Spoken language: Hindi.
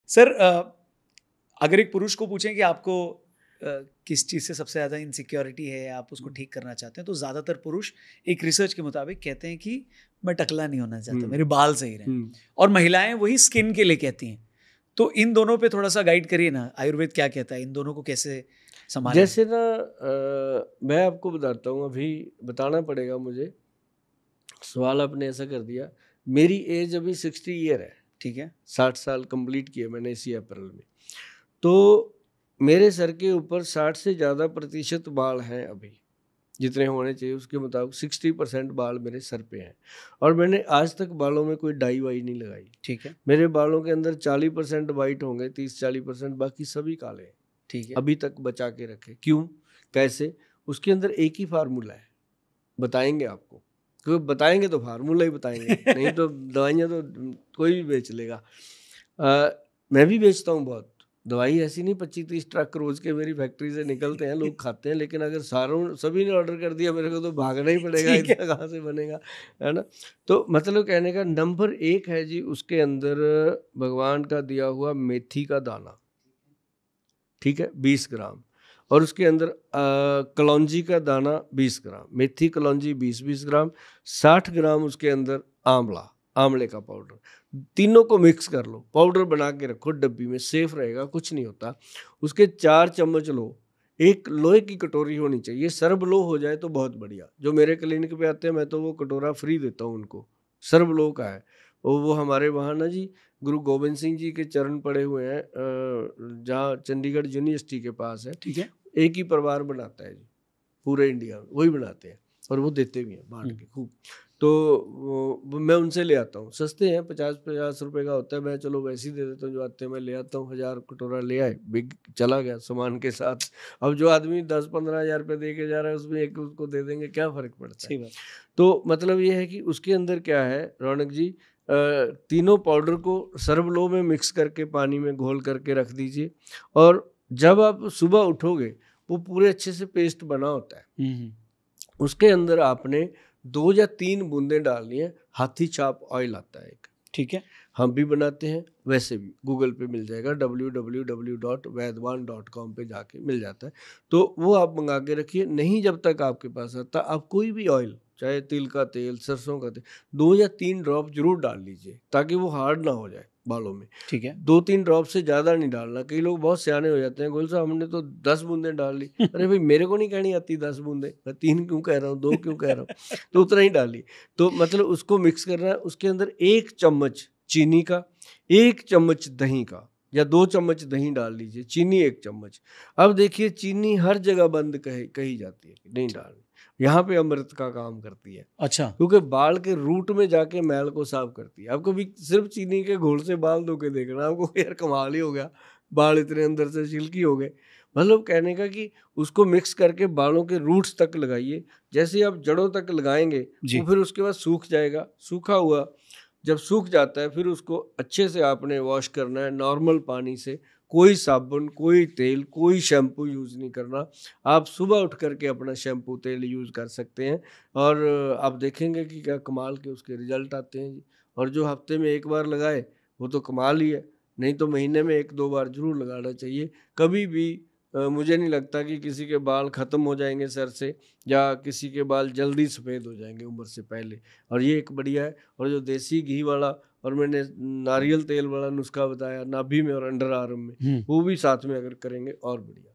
सर अगर एक पुरुष को पूछें कि आपको किस चीज़ से सबसे ज़्यादा इनसिक्योरिटी है या आप उसको ठीक करना चाहते हैं, तो ज़्यादातर पुरुष एक रिसर्च के मुताबिक कहते हैं कि मैं टकला नहीं होना चाहता, मेरे बाल सही रहें। और महिलाएं वही स्किन के लिए कहती हैं। तो इन दोनों पे थोड़ा सा गाइड करिए ना, आयुर्वेद क्या कहता है, इन दोनों को कैसे संभालें? जैसे ना मैं आपको बताता हूँ, अभी बताना पड़ेगा मुझे, सवाल आपने ऐसा कर दिया। मेरी एज अभी 60 ईयर है, ठीक है, 60 साल कंप्लीट किए मैंने इसी अप्रैल में। तो मेरे सर के ऊपर 60 से ज़्यादा प्रतिशत बाल हैं अभी, जितने होने चाहिए उसके मुताबिक 60% बाल मेरे सर पे हैं। और मैंने आज तक बालों में कोई डाई वाई नहीं लगाई। ठीक है, मेरे बालों के अंदर 40% वाइट होंगे, 30-40%, बाकी सभी काले हैं। ठीक है। अभी तक बचा के रखे। क्यों, कैसे? उसके अंदर एक ही फार्मूला है, बताएंगे आपको, क्योंकि बताएंगे तो फार्मूला ही बताएंगे नहीं तो दवाइयाँ तो कोई भी बेच लेगा। मैं भी बेचता हूँ बहुत दवाई, ऐसी नहीं 25-30 ट्रक रोज के मेरी फैक्ट्री से निकलते हैं, लोग खाते हैं। लेकिन अगर सभी ने ऑर्डर कर दिया मेरे को तो भागना ही पड़ेगा, इतना कहाँ से बनेगा, है ना। तो मतलब कहने का नंबर 1 है जी, उसके अंदर भगवान का दिया हुआ मेथी का दाना, ठीक है, 20 ग्राम। और उसके अंदर कलौंजी का दाना 20 ग्राम, मेथी कलौंजी 20-20 ग्राम, 60 ग्राम उसके अंदर आंवले का पाउडर। तीनों को मिक्स कर लो, पाउडर बना के रखो डब्बी में, सेफ रहेगा, कुछ नहीं होता। उसके 4 चम्मच लो। एक लोहे की कटोरी होनी चाहिए, सर्व लो हो जाए तो बहुत बढ़िया। जो मेरे क्लिनिक पे आते हैं मैं तो वो कटोरा फ्री देता हूँ उनको, सर्व लो का है। वो हमारे वहाँ ना जी गुरु गोविंद सिंह जी के चरण पड़े हुए हैं, जहाँ चंडीगढ़ यूनिवर्सिटी के पास है। ठीक है, एक ही परिवार बनाता है जी, पूरे इंडिया में वही बनाते हैं, और वो देते भी हैं बांट के खूब। तो मैं उनसे ले आता हूँ, सस्ते हैं, 50-50 रुपए का होता है। मैं चलो वैसे ही दे देता हूँ, जो आते हैं मैं ले आता हूँ। 1000 कटोरा ले आए, बिग चला गया सामान के साथ। अब जो आदमी 10-15 हज़ार रुपये दे के जा रहा है, उसमें एक उसको दे देंगे, क्या फर्क पड़ता है। सही बात। तो मतलब ये है कि उसके अंदर क्या है रौनक जी, तीनों पाउडर को सर्वलो में मिक्स करके पानी में घोल करके रख दीजिए। और जब आप सुबह उठोगे, वो पूरे अच्छे से पेस्ट बना होता है। उसके अंदर आपने 2 या 3 बूंदें डालनी है। हाथी छाप ऑयल आता है एक, ठीक है, हम भी बनाते हैं, वैसे भी गूगल पे मिल जाएगा, www.vaidwan.com पे जाके मिल जाता है। तो वो आप मंगा के रखिए। नहीं जब तक आपके पास आता, आप कोई भी ऑयल, चाहे तिल का तेल, सरसों का तेल, 2 या 3 ड्रॉप जरूर डाल लीजिए, ताकि वो हार्ड ना हो जाए बालों में। ठीक है। 2-3 ड्रॉप से ज़्यादा नहीं डालना। कई लोग बहुत सियाने हो जाते हैं, गोल साहब हमने तो 10 बूंदें डाल ली। अरे भाई, मेरे को नहीं कहनी आती 10 बूंदें, मैं 3 क्यों कह रहा हूँ, 2 क्यों कह रहा हूँ, तो उतना ही डाली। तो मतलब उसको मिक्स करना है। उसके अंदर 1 चम्मच चीनी का, 1 चम्मच दही का, या 2 चम्मच दही डाल लीजिए, चीनी 1 चम्मच। अब देखिए, चीनी हर जगह बंद कही जाती है कि नहीं डालनी, यहाँ पे अमृत का काम करती है। अच्छा, क्योंकि बाल के रूट में जाके मैल को साफ करती है। आपको भी सिर्फ चीनी के घोल से बाल धो के देखना, आपको यार कमाल ही हो गया, बाल इतने अंदर से सिल्की हो गए। मतलब कहने का कि उसको मिक्स करके बालों के रूट्स तक लगाइए। जैसे ही आप जड़ों तक लगाएंगे, जी। वो फिर उसके बाद सूख जाएगा। सूखा हुआ जब सूख जाता है, फिर उसको अच्छे से आपने वॉश करना है नॉर्मल पानी से। कोई साबुन, कोई तेल, कोई शैम्पू यूज़ नहीं करना। आप सुबह उठ करके अपना शैम्पू तेल यूज़ कर सकते हैं, और आप देखेंगे कि क्या कमाल के उसके रिजल्ट आते हैं जी। और जो हफ्ते में 1 बार लगाए वो तो कमाल ही है, नहीं तो महीने में 1-2 बार जरूर लगाना चाहिए। कभी भी मुझे नहीं लगता कि किसी के बाल ख़त्म हो जाएंगे सर से, या किसी के बाल जल्दी सफ़ेद हो जाएंगे उम्र से पहले। और ये एक बढ़िया है। और जो देसी घी वाला और मैंने नारियल तेल वाला नुस्खा बताया नाभि में और अंडर आर्म में, वो भी साथ में अगर करेंगे और बढ़िया।